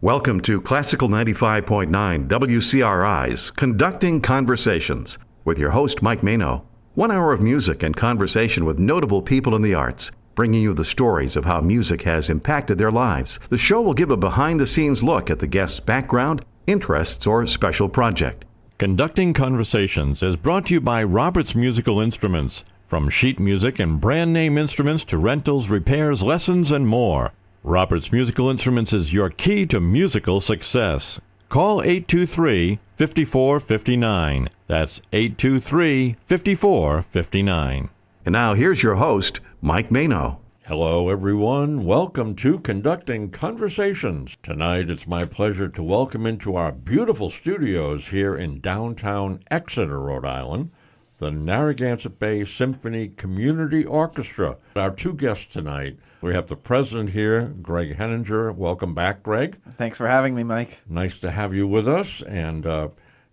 Welcome to Classical 95.9 WCRI's Conducting Conversations with your host, Mike Mano. 1 hour of music and conversation with notable people in the arts, bringing you the stories of how music has impacted their lives. The show will give a behind-the-scenes look at the guest's background, interests, or special project. Conducting Conversations is brought to you by Roberts Musical Instruments. From sheet music and brand name instruments to rentals, repairs, lessons, and more. Roberts Musical Instruments is your key to musical success. Call 823-5459. That's 823-5459. And now here's your host, Mike Mano. Hello, everyone. Welcome to Conducting Conversations. Tonight, it's my pleasure to welcome into our beautiful studios here in downtown Exeter, Rhode Island, the Narragansett Bay Symphony Community Orchestra. Our two guests tonight, we have the president here, Greg Henninger. Welcome back, Greg. Thanks for having me, Mike. Nice to have you with us, and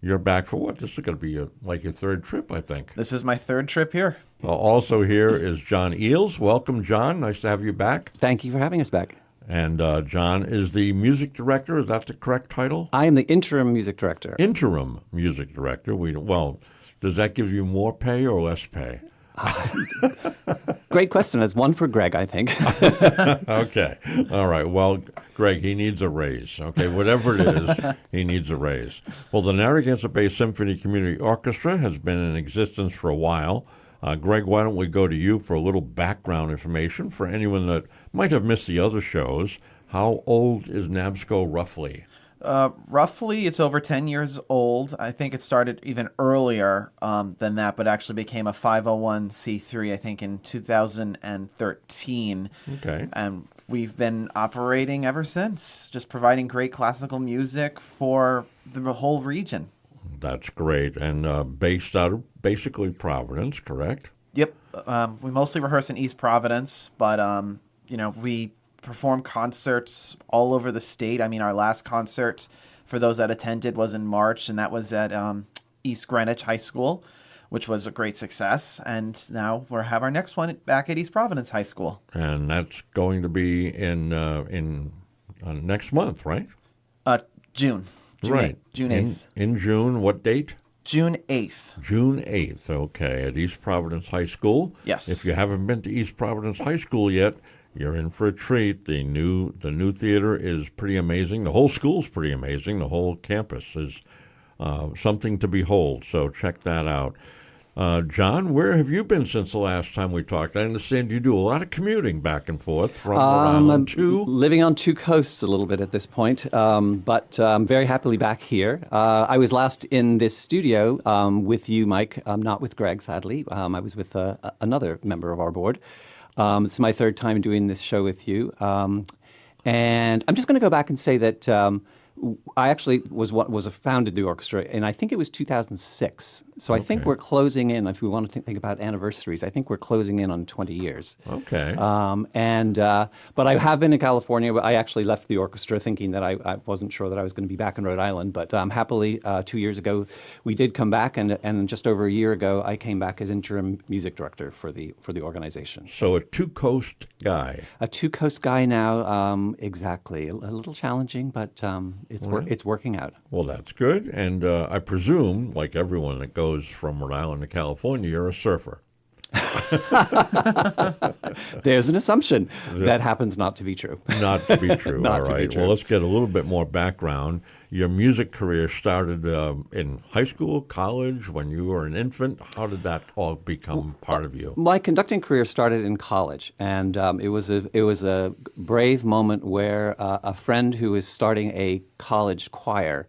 you're back for what? This is going to be like your third trip, I think. This is my third trip here. Also here is John Eels. Welcome, John. Nice to have you back. Thank you for having us back. And John is the music director. Is that the correct title? I am the interim music director. Interim music director. Well, does that give you more pay or less pay? Great question. That's one for Greg, I think. Okay. All right. Well, Greg, he needs a raise. Okay. Whatever it is, he needs a raise. Well, the Narragansett Bay Symphony Community Orchestra has been in existence for a while. Greg, why don't we go to you for a little background information for anyone that might have missed the other shows. How old is NABSCO roughly? Roughly, it's over 10 years old. I think it started even earlier than that, but actually became a 501c3, I think, in 2013. Okay. And we've been operating ever since, just providing great classical music for the whole region. That's great. And based out of basically Providence, correct? Yep. We mostly rehearse in East Providence, but, we perform concerts all over the state. I mean, our last concert, for those that attended, was in March, and that was at East Greenwich High School, which was a great success. And now we'll have our next one back at East Providence High School. And that's going to be in next month, right? June. Right. June 8th. In June, what date? June 8th. June 8th, okay, at East Providence High School. Yes. If you haven't been to East Providence High School yet, you're in for a treat. The new theater is pretty amazing. The whole school's pretty amazing. The whole campus is something to behold, so check that out. John, where have you been since the last time we talked? I understand you do a lot of commuting back and forth from around to... Living on two coasts a little bit at this point, but I'm very happily back here. I was last in this studio with you, Mike, not with Greg, sadly. I was with another member of our board. It's my third time doing this show with you. And I'm just going to go back and say that I actually founded the orchestra, and I think it was 2006. So I think we're closing in, if we want to think about anniversaries, I think we're closing in on 20 years. Okay. But I have been in California. I actually left the orchestra thinking that I wasn't sure that I was going to be back in Rhode Island. But happily, 2 years ago, we did come back, and just over a year ago, I came back as interim music director for the organization. So a two-coast guy. A two-coast guy now, exactly. A little challenging, but it's working out. Well, that's good. And I presume, like everyone that goes from Rhode Island to California, you're a surfer. There's an assumption. That happens not to be true. Not to be true. Not All to right. be true. Well, let's get a little bit more background. Your music career started in high school, college, when you were an infant. How did that all become part of you? My conducting career started in college, and it was a brave moment where a friend who was starting a college choir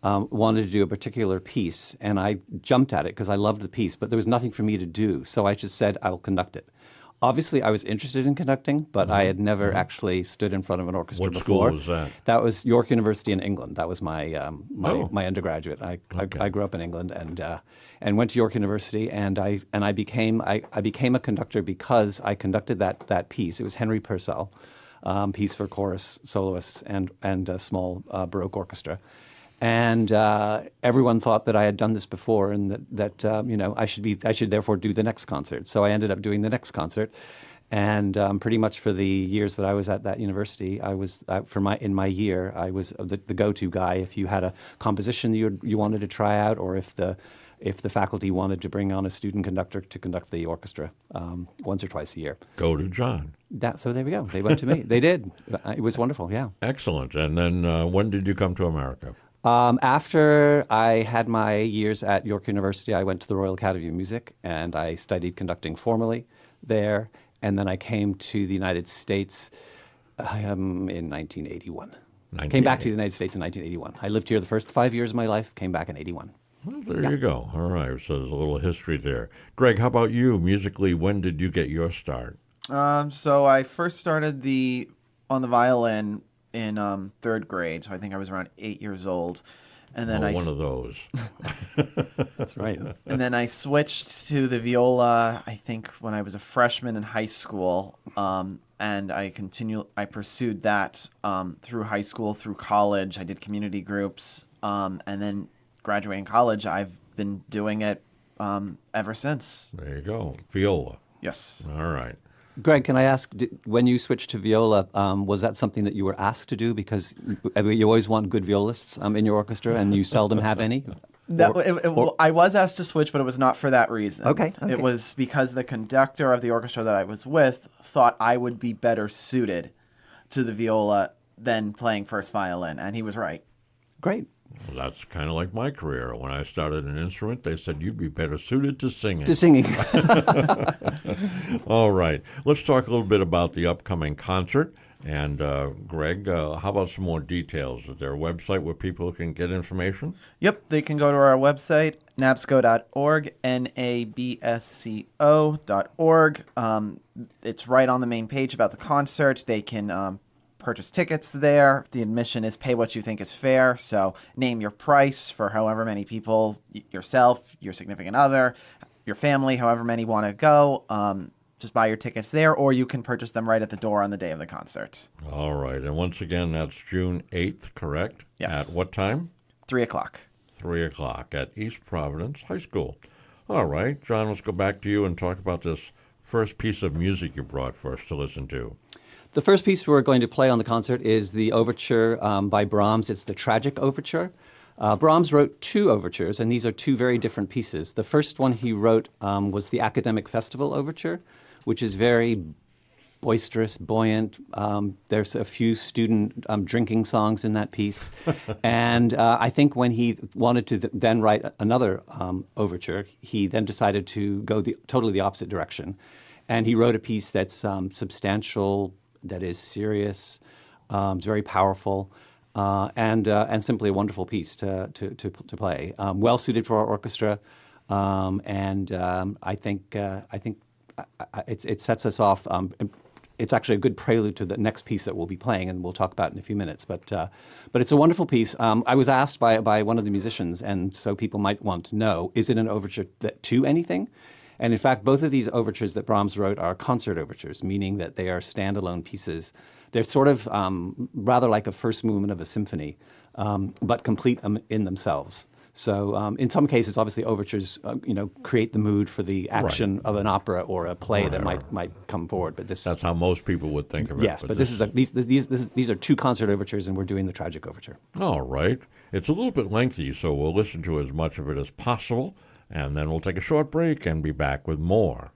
wanted to do a particular piece, and I jumped at it because I loved the piece, but there was nothing for me to do, so I just said, I will conduct it. Obviously, I was interested in conducting, but I had never actually stood in front of an orchestra before. What school was that? That was York University in England. That was my my undergraduate. I grew up in England and went to York University, and I became a conductor because I conducted that piece. It was Henry Purcell, piece for chorus, soloists, and a small Baroque orchestra. And everyone thought that I had done this before, and that I should therefore do the next concert. So I ended up doing the next concert, And pretty much for the years that I was at that university, I was in my year I was the go-to guy if you had a composition you wanted to try out, or if the faculty wanted to bring on a student conductor to conduct the orchestra once or twice a year. Go to John. So there we go. They went to me. They did. It was wonderful. Yeah. Excellent. And then when did you come to America? After I had my years at York University, I went to the Royal Academy of Music and I studied conducting formally there. And then I came to the United States in 1981. Came back to the United States in 1981. I lived here the first 5 years of my life, came back in 81. Well, there you go. All right. So there's a little history there. Greg, how about you? Musically, when did you get your start? So I first started on the violin in third grade. So I think I was around 8 years old. And then one of those. That's right. And then I switched to the viola, I think, when I was a freshman in high school. And I pursued that through high school, through college. I did community groups. And then graduating college, I've been doing it ever since. There you go. Viola. Yes. All right. Greg, can I ask, when you switched to viola, was that something that you were asked to do? Because you always want good violists in your orchestra, and you seldom have any? I was asked to switch, but it was not for that reason. Okay. It was because the conductor of the orchestra that I was with thought I would be better suited to the viola than playing first violin, and he was right. Great. Well, that's kind of like my career. When I started an instrument, they said you'd be better suited to singing. To singing. All right. Let's talk a little bit about the upcoming concert. And Greg, how about some more details? Is there a website where people can get information? Yep, they can go to our website, nabsco.org, nabsco.org. It's right on the main page about the concert. They can purchase tickets there. The admission is pay what you think is fair. So name your price for however many people, yourself, your significant other, your family, however many want to go. Just buy your tickets there, or you can purchase them right at the door on the day of the concert. All right. And once again, that's June 8th, correct? Yes. At what time? 3 o'clock. 3 o'clock at East Providence High School. All right. John, let's go back to you and talk about this first piece of music you brought for us to listen to. The first piece we're going to play on the concert is the overture by Brahms. It's the Tragic Overture. Brahms wrote two overtures, and these are two very different pieces. The first one he wrote was the Academic Festival Overture, which is very boisterous, buoyant. There's a few student drinking songs in that piece. And I think when he wanted to then write another overture, he then decided to go totally the opposite direction. And he wrote a piece that's substantial, that is serious, it's very powerful, and simply a wonderful piece to play. Well suited for our orchestra, and I think it sets us off. It's actually a good prelude to the next piece that we'll be playing, and we'll talk about in a few minutes. But it's a wonderful piece. I was asked by one of the musicians, and so people might want to know: is it an overture to anything? And in fact, both of these overtures that Brahms wrote are concert overtures, meaning that they are standalone pieces. They're sort of rather like a first movement of a symphony, but complete in themselves. So in some cases, obviously, overtures create the mood for the action of an opera or a play that might come forward. But that's how most people would think of it. Yes, but these are two concert overtures, and we're doing the Tragic Overture. All right. It's a little bit lengthy, so we'll listen to as much of it as possible, and then we'll take a short break and be back with more.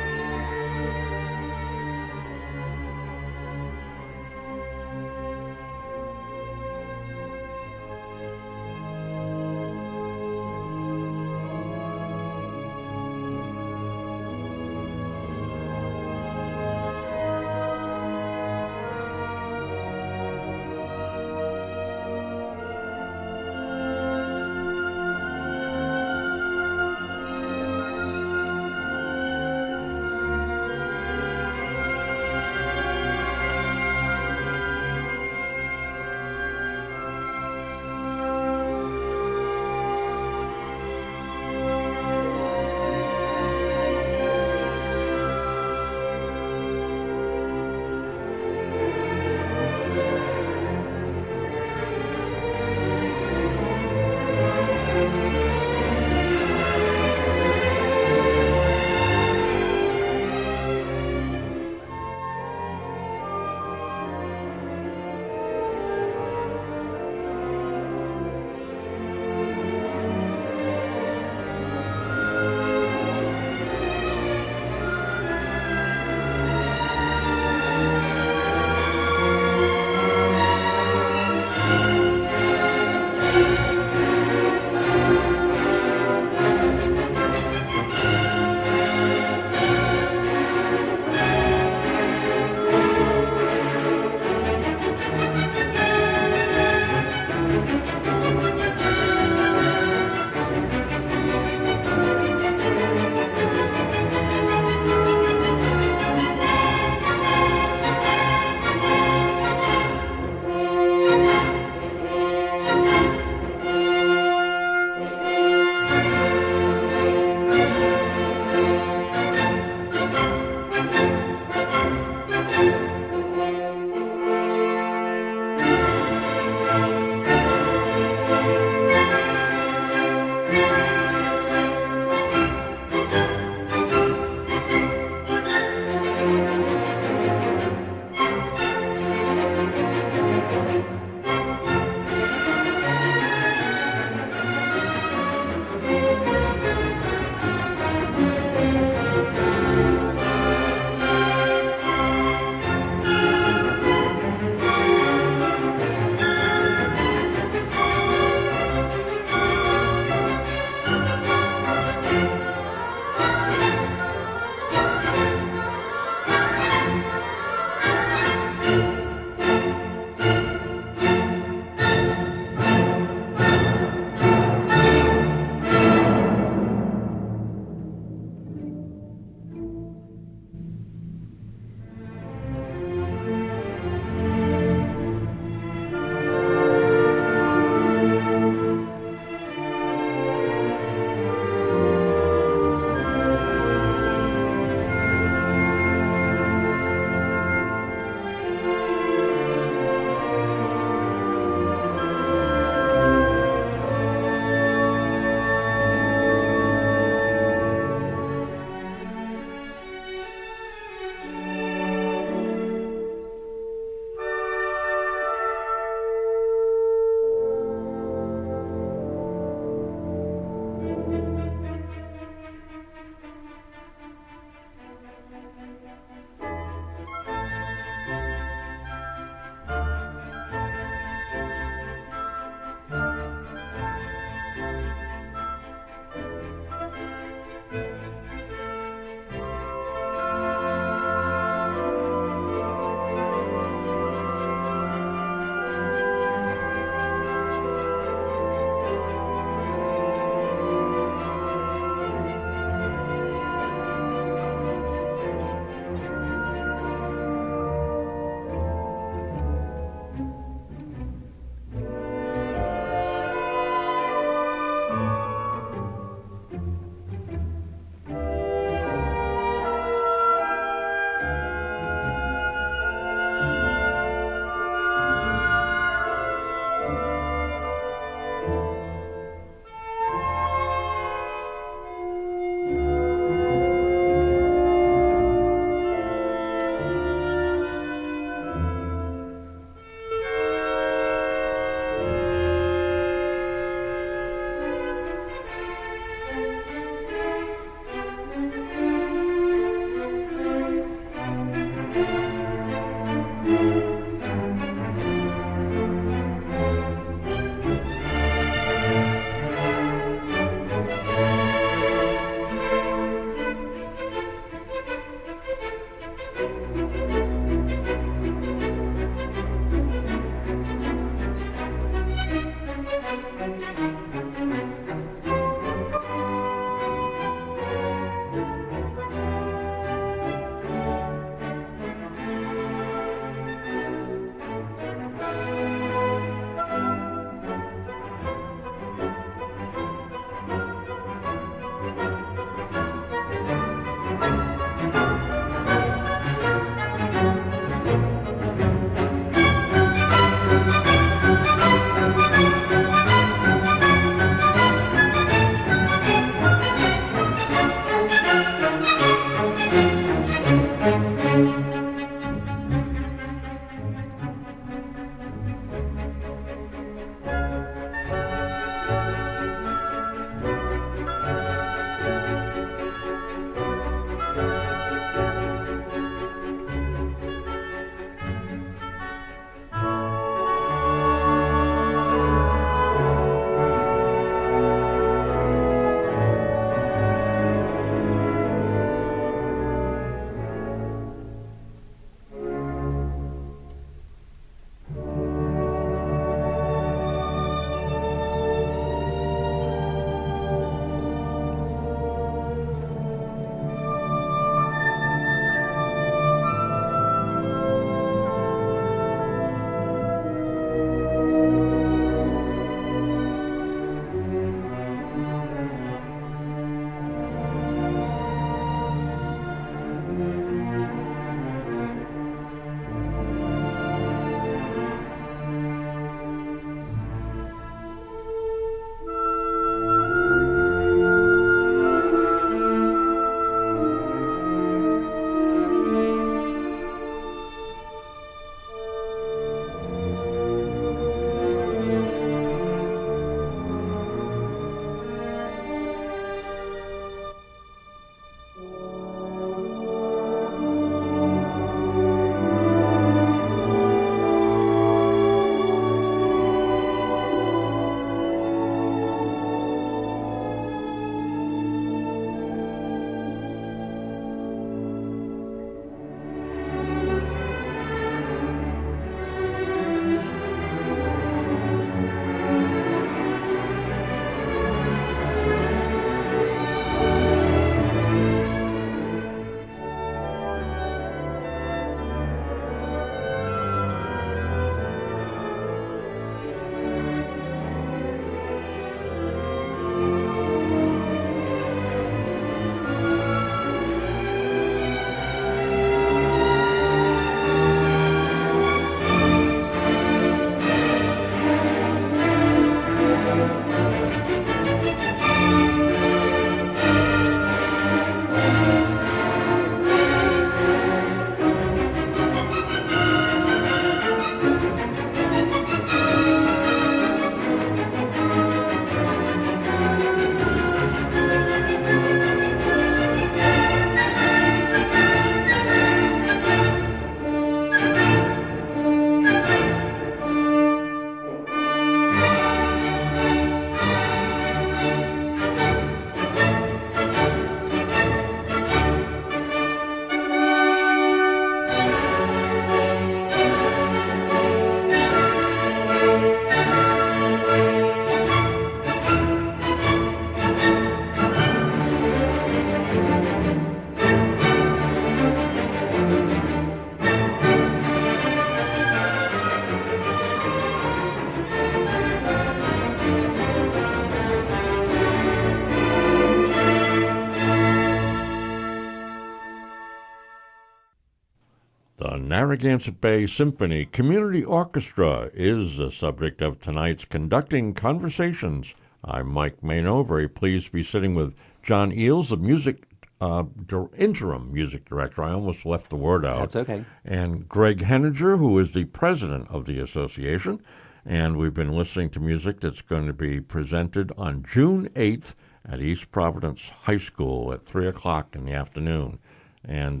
Narragansett Bay Symphony Community Orchestra is the subject of tonight's Conducting Conversations. I'm Mike Mano, very pleased to be sitting with John Eales, the interim music director. I almost left the word out. That's okay. And Greg Henninger, who is the president of the association. And we've been listening to music that's going to be presented on June 8th at East Providence High School at 3 o'clock in the afternoon. And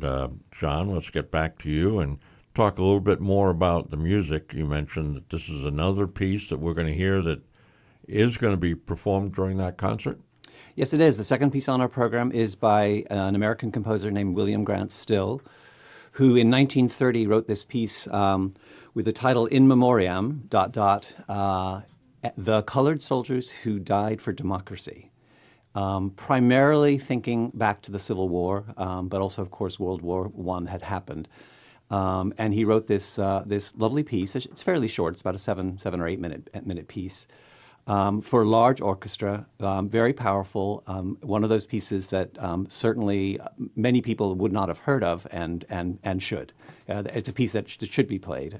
John, let's get back to you and talk a little bit more about the music. You mentioned that this is another piece that we're going to hear that is going to be performed during that concert. Yes, it is. The second piece on our program is by an American composer named William Grant Still, who in 1930 wrote this piece with the title In Memoriam, ... The Colored Soldiers Who Died for Democracy. Primarily thinking back to the Civil War, but also, of course, World War I had happened. And he wrote this lovely piece. It's fairly short. It's about a seven or 8 minute piece for a large orchestra, very powerful. One of those pieces that certainly many people would not have heard of and should. It's a piece that should be played.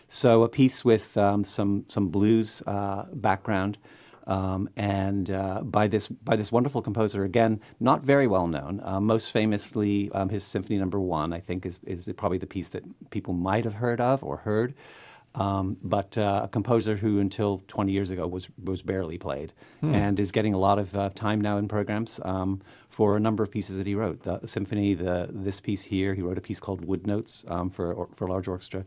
So a piece with some blues background. And by this wonderful composer, again, not very well known. Most famously, his Symphony No. 1, I think, is probably the piece that people might have heard of or heard. But a composer who until 20 years ago was barely played and is getting a lot of time now in programs for a number of pieces that he wrote. The Symphony, this piece here, he wrote a piece called Wood Notes for a large orchestra.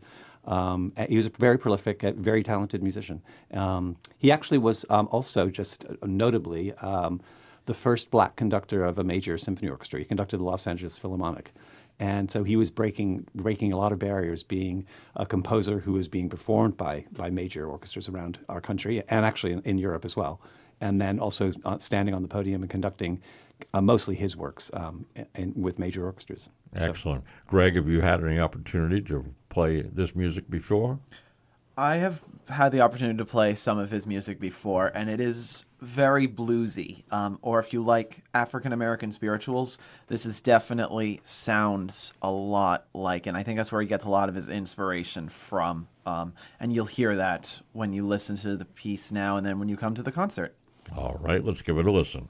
He was a very prolific, very talented musician. He actually was also, just notably, the first black conductor of a major symphony orchestra. He conducted the Los Angeles Philharmonic. And so he was breaking a lot of barriers, being a composer who was being performed by major orchestras around our country, and actually in Europe as well. And then also standing on the podium and conducting mostly his works with major orchestras. Excellent. So, Greg, have you had any opportunity to play this music before? I have had the opportunity to play some of his music before, and it is very bluesy. Or if you like African-American spirituals, this is definitely sounds a lot like, and I think that's where he gets a lot of his inspiration from. And you'll hear that when you listen to the piece now and then when you come to the concert. All right, let's give it a listen.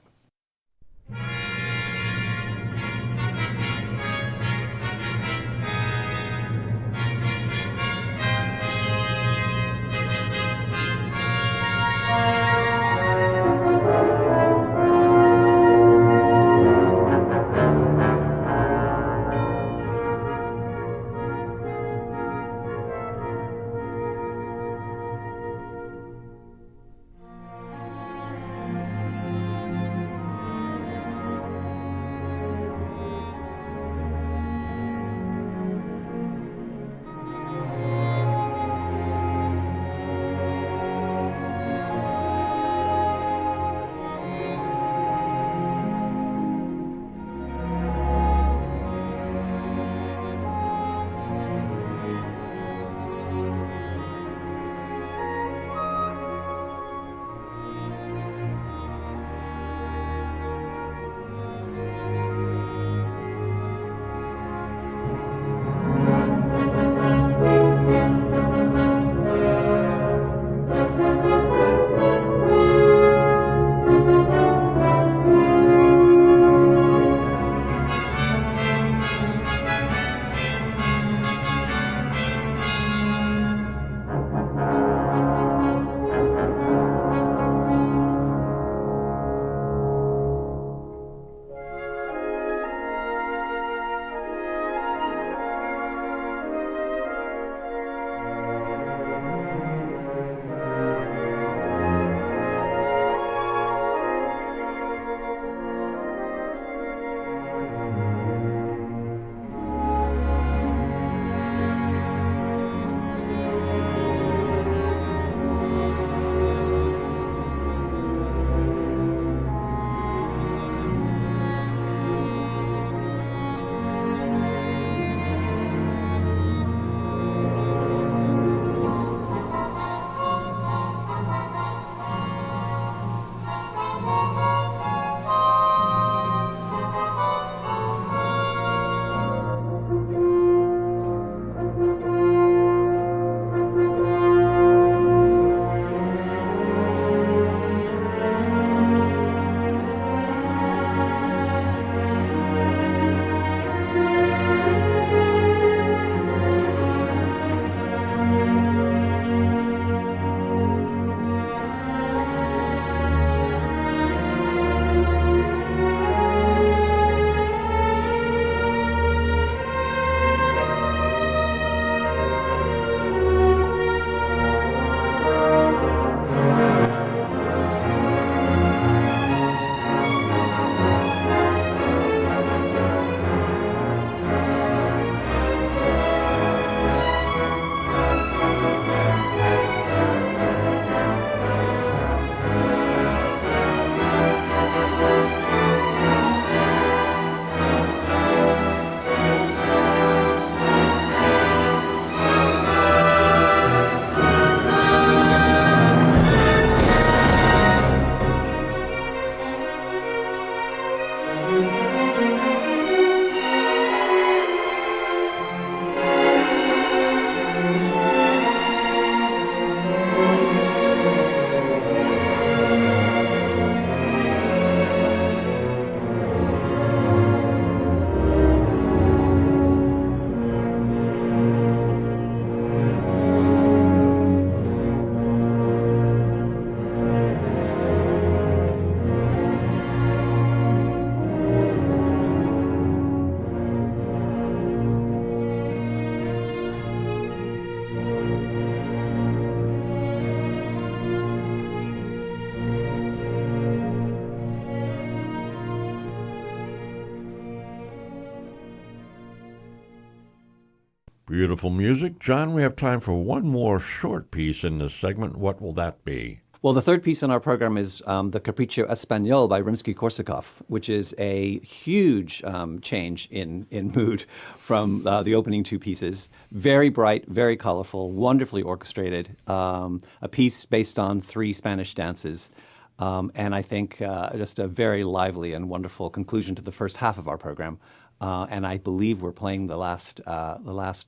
Beautiful music. John, we have time for one more short piece in this segment. What will that be? Well, the third piece on our program is the Capriccio Espagnol by Rimsky-Korsakov, which is a huge change in mood from the opening two pieces. Very bright, very colorful, wonderfully orchestrated. A piece based on 3 Spanish dances. And I think just a very lively and wonderful conclusion to the first half of our program. And I believe we're playing the last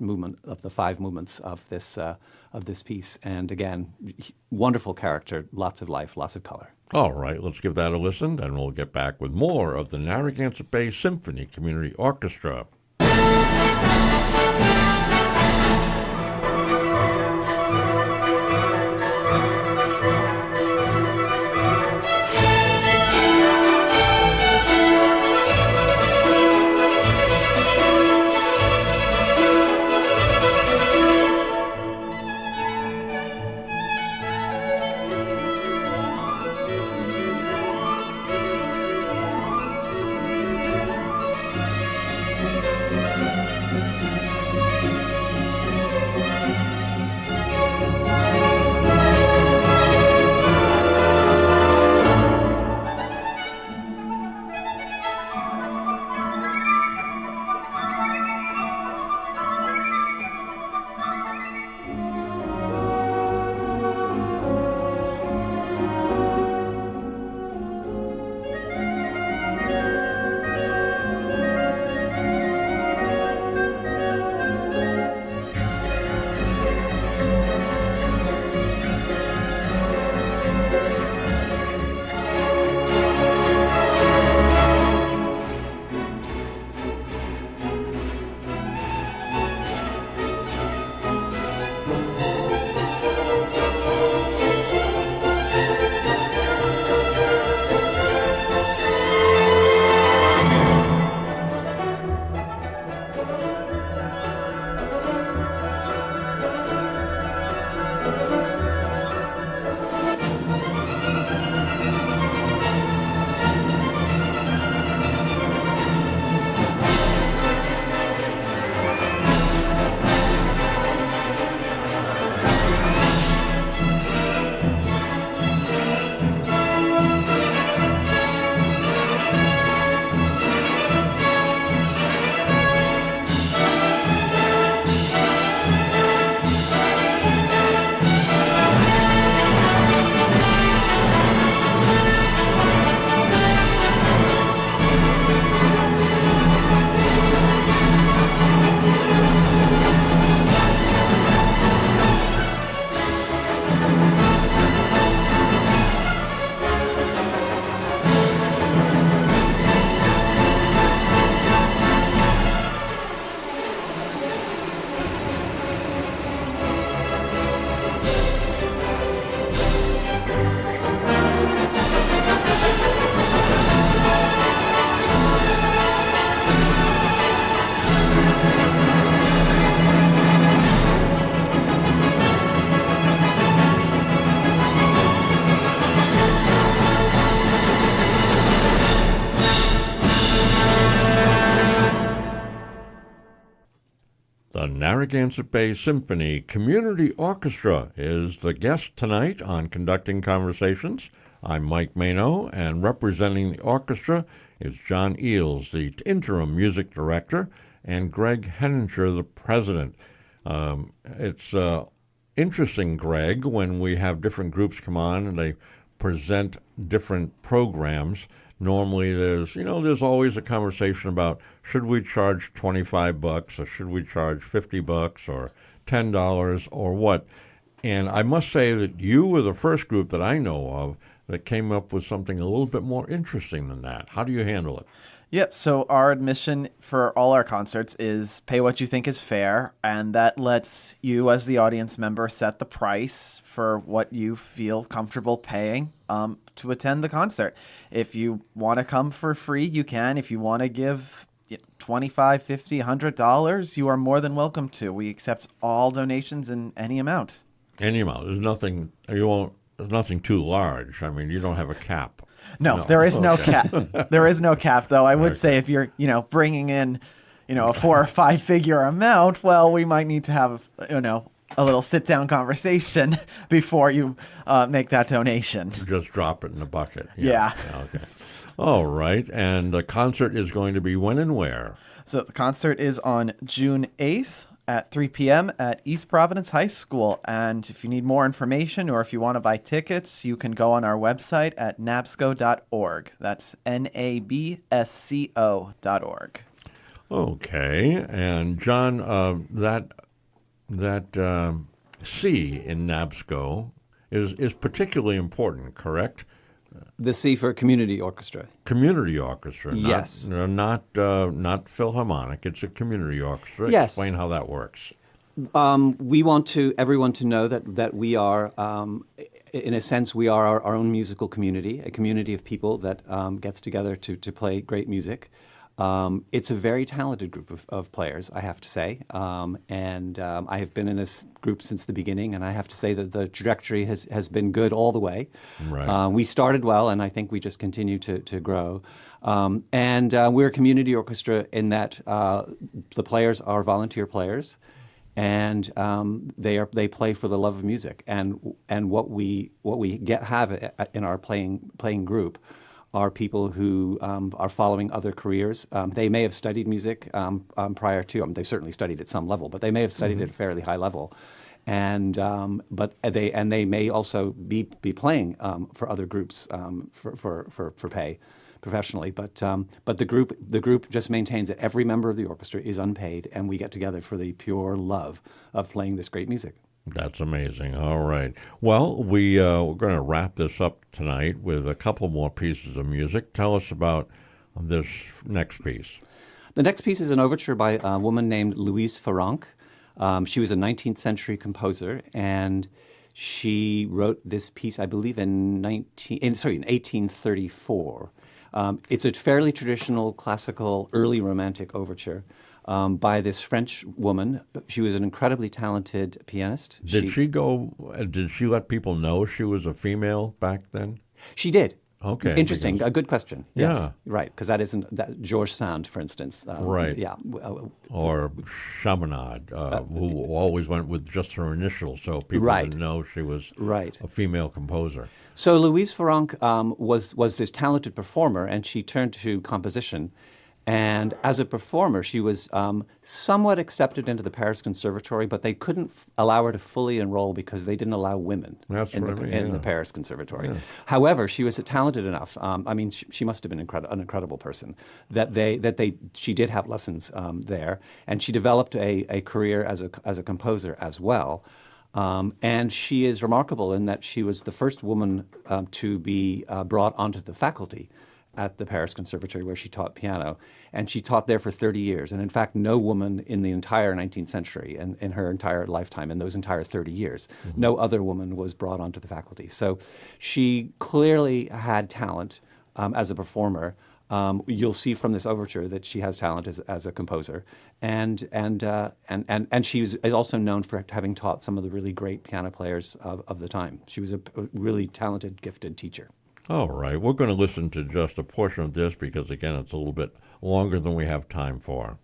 movement of the 5 movements of this piece. And again, wonderful character, lots of life, lots of color. All right, let's give that a listen, and we'll get back with more of the Narragansett Bay Symphony Community Orchestra. The Narragansett Bay Symphony Community Orchestra is the guest tonight on Conducting Conversations. I'm Mike Mano, and representing the orchestra is John Eales, the interim music director, and Greg Henninger, the president. It's interesting, Greg, when we have different groups come on and they present different programs. Normally there's always a conversation about should we charge $25 or should we charge $50 or $10 or what. And I must say that you were the first group that I know of that came up with something a little bit more interesting than that. How do you handle it? Yep. So our admission for all our concerts is pay what you think is fair, and that lets you as the audience member set the price for what you feel comfortable paying to attend the concert. If you want to come for free, you can. If you want to give $25, $50, $100, you are more than welcome to. We accept all donations in any amount. Any amount. There's nothing too large. I mean, you don't have a cap. No, there is no cap. There is no cap, though. I would say if you're, bringing in, a 4 or 5 figure amount, well, we might need to have, a little sit down conversation before you make that donation. Just drop it in the bucket. Yeah. Okay. All right. And the concert is going to be when and where? So the concert is on June 8th at 3 p.m. at East Providence High School. And if you need more information or if you want to buy tickets, you can go on our website at nabsco.org. That's NABSCO.org. Okay. And John, that C in NABSCO is particularly important, correct? The C for community orchestra. Community orchestra. Yes. Not philharmonic. It's a community orchestra. Yes. Explain how that works. We want everyone to know that we are, in a sense, we are our own musical community, a community of people that gets together to play great music. It's a very talented group of players, I have to say. And I have been in this group since the beginning, and I have to say that the trajectory has been good all the way. Right. We started well, and I think we just continue to grow. And we're a community orchestra in that the players are volunteer players, and they play for the love of music. And what we have in our playing group are people who are following other careers. They may have studied music prior to. They certainly studied at some level, but they may have studied at a fairly high level, and they may also be playing for other groups for pay professionally. But the group just maintains that every member of the orchestra is unpaid, and we get together for the pure love of playing this great music. That's amazing. All right. Well, we're going to wrap this up tonight with a couple more pieces of music. Tell us about this next piece. The next piece is an overture by a woman named Louise Farrenc. She was a 19th century composer, and she wrote this piece, I believe, in 1834. It's a fairly traditional, classical, early romantic overture. By this French woman. She was an incredibly talented pianist. Did she let people know she was a female back then? She did. Okay. Interesting. A good question. Yeah. Yes. Right. Because that isn't Georges Sand, for instance. Right. Yeah. Or Chaminade, who always went with just her initials, so people didn't know she was a female composer. So Louise Farrenc was this talented performer, and she turned to composition. And as a performer, she was somewhat accepted into the Paris Conservatory, but they couldn't allow her to fully enroll because they didn't allow women in the Paris Conservatory. Yeah. However, she was talented enough. She must have been an incredible person that she did have lessons there, and she developed a career as a composer as well. And she is remarkable in that she was the first woman to be brought onto the faculty at the Paris Conservatory, where she taught piano, and she taught there for 30 years. And in fact, no woman in the entire 19th century, and in her entire lifetime, in those entire 30 years, no other woman was brought onto the faculty. So she clearly had talent as a performer. You'll see from this overture that she has talent as a composer, and she is also known for having taught some of the really great piano players of the time. She was a really talented, gifted teacher. All right. We're going to listen to just a portion of this because, again, it's a little bit longer than we have time for.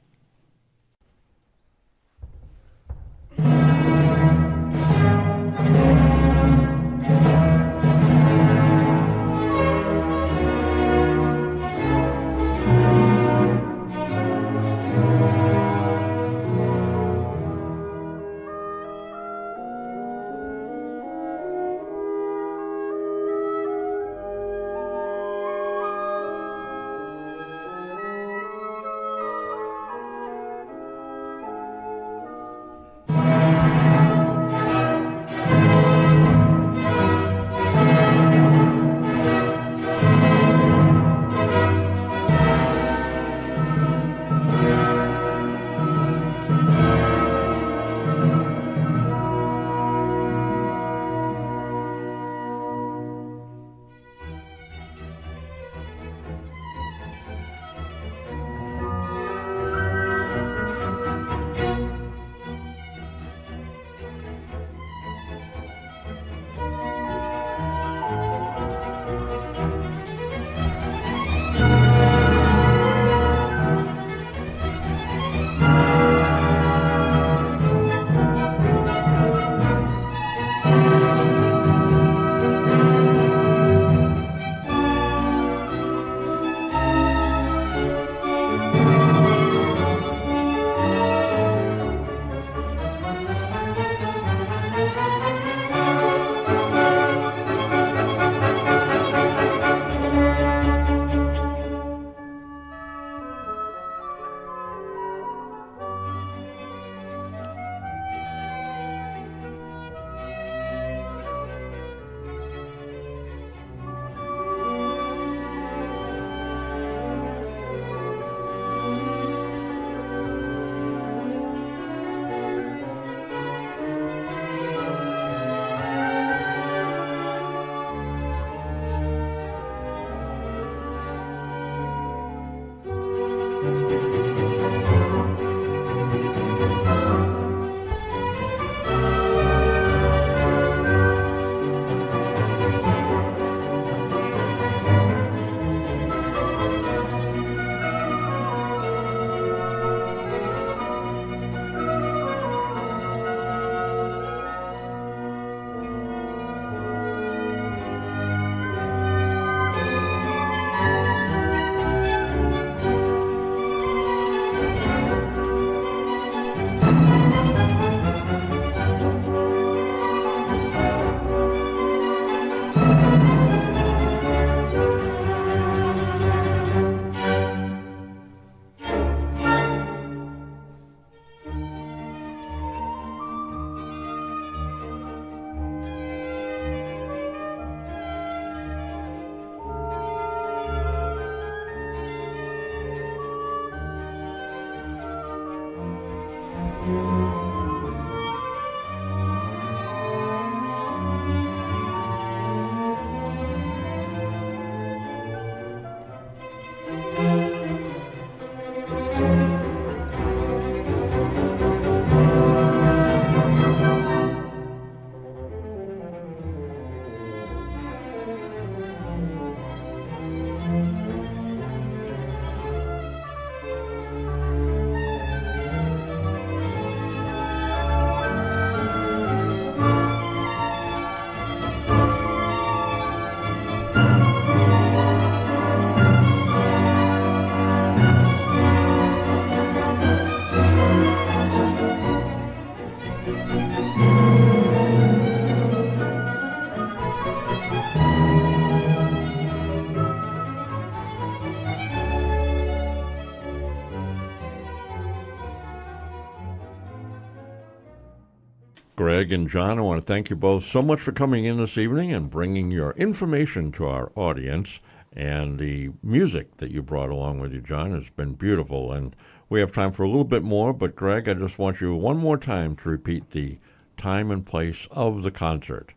Greg and John, I want to thank you both so much for coming in this evening and bringing your information to our audience. And the music that you brought along with you, John, has been beautiful. And we have time for a little bit more, but Greg, I just want you one more time to repeat the time and place of the concert.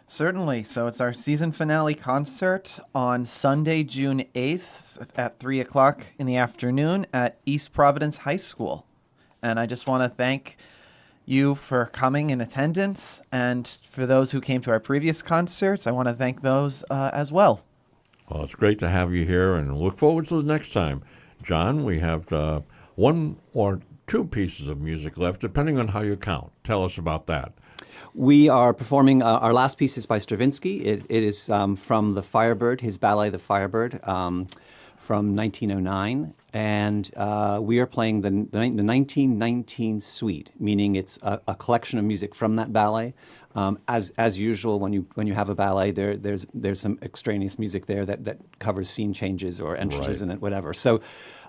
Certainly. So it's our season finale concert on Sunday, June 8th at 3 o'clock in the afternoon at East Providence High School. And I just want to thank you for coming in attendance. And for those who came to our previous concerts, I want to thank those as well. Well, it's great to have you here and look forward to the next time. John, we have one or two pieces of music left, depending on how you count. Tell us about that. We are performing, our last piece is by Stravinsky. It is from The Firebird, his ballet, The Firebird, from 1909. And we are playing the 1919 suite, meaning it's a collection of music from that ballet. As usual, when you have a ballet, there's some extraneous music there that covers scene changes or entrances in it, whatever. So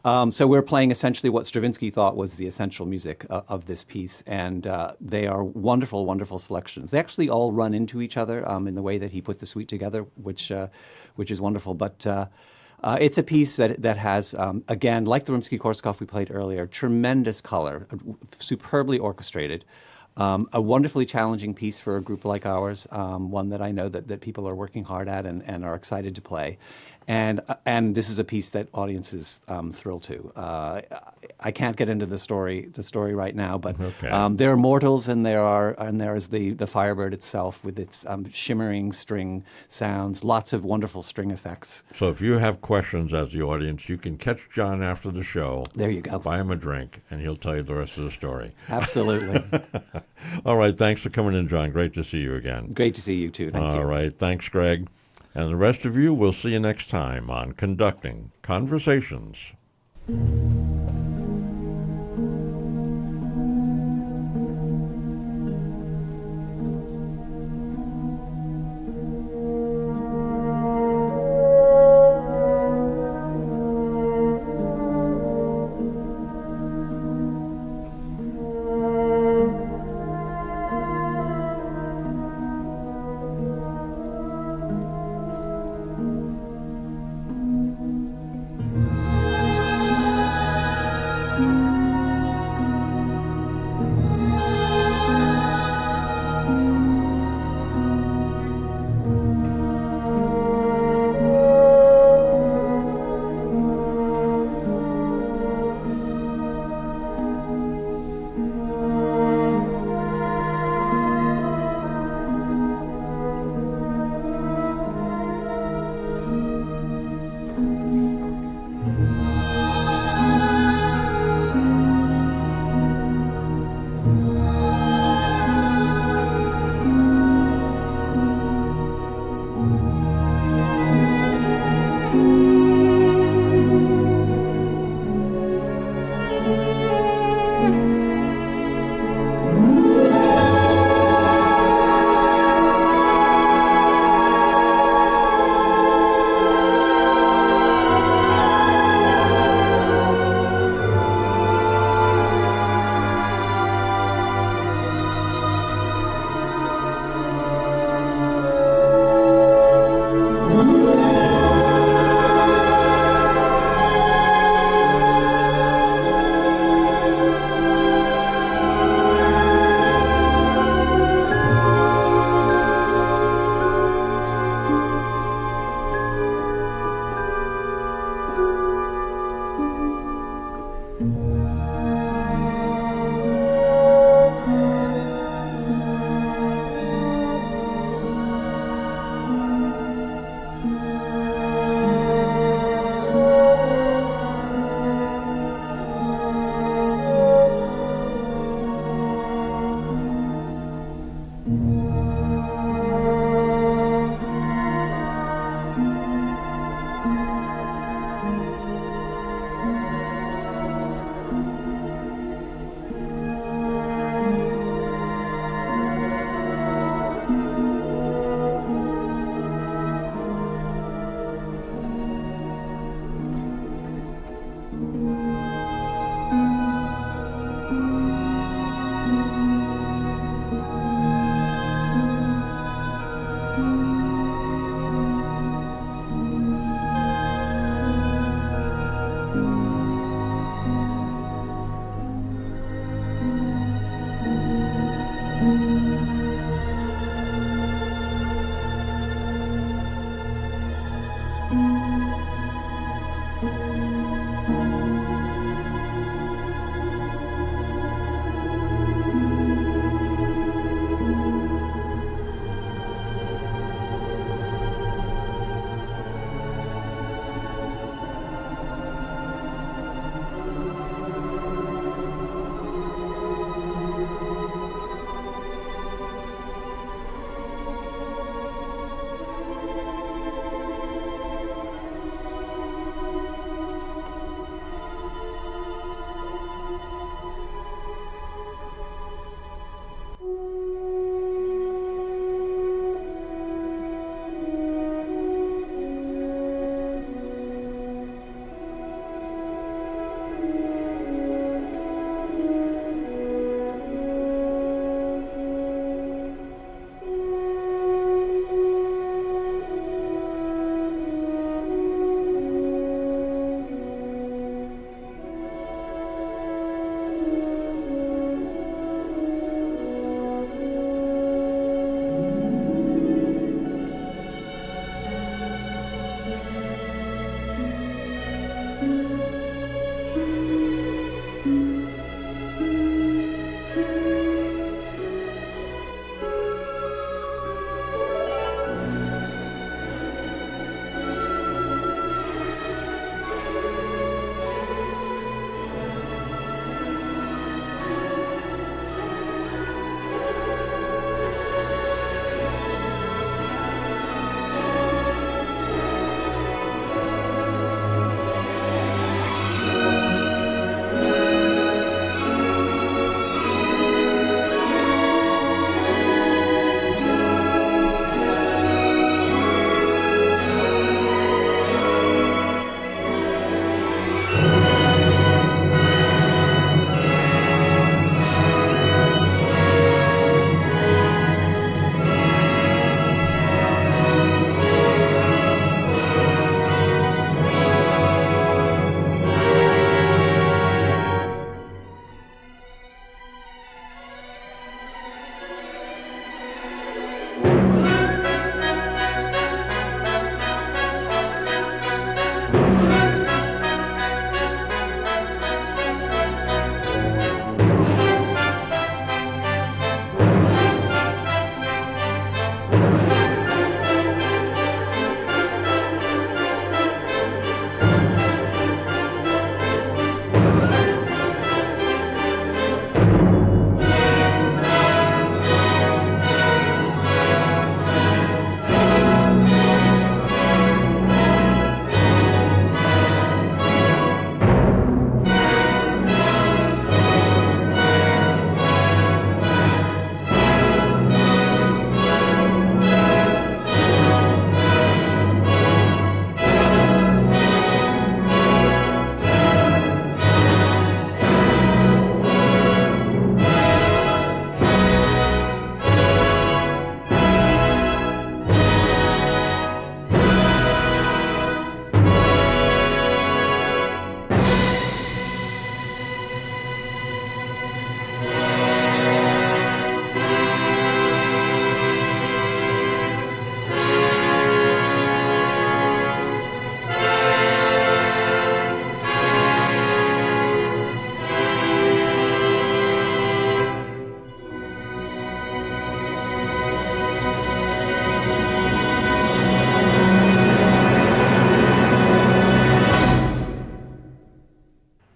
we're playing essentially what Stravinsky thought was the essential music of this piece, and they are wonderful, wonderful selections. They actually all run into each other in the way that he put the suite together, which is wonderful. But it's a piece that has, again, like the Rimsky-Korsakov we played earlier, tremendous color, superbly orchestrated. A wonderfully challenging piece for a group like ours, one that I know that people are working hard at and are excited to play. And this is a piece that audiences thrill to. I can't get into the story right now, but there are mortals and there is the Firebird itself with its shimmering string sounds, lots of wonderful string effects. So if you have questions as the audience, you can catch John after the show. There you go. Buy him a drink, and he'll tell you the rest of the story. Absolutely. All right. Thanks for coming in, John. Great to see you again. Great to see you, too. Thank you. All right. Thanks, Greg. And the rest of you, we'll see you next time on Conducting Conversations.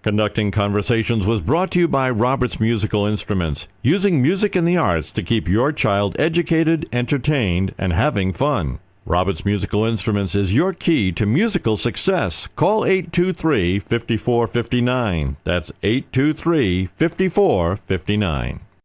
Conducting Conversations was brought to you by Roberts Musical Instruments, using music in the arts to keep your child educated, entertained, and having fun. Roberts Musical Instruments is your key to musical success. Call 823-5459. That's 823-5459.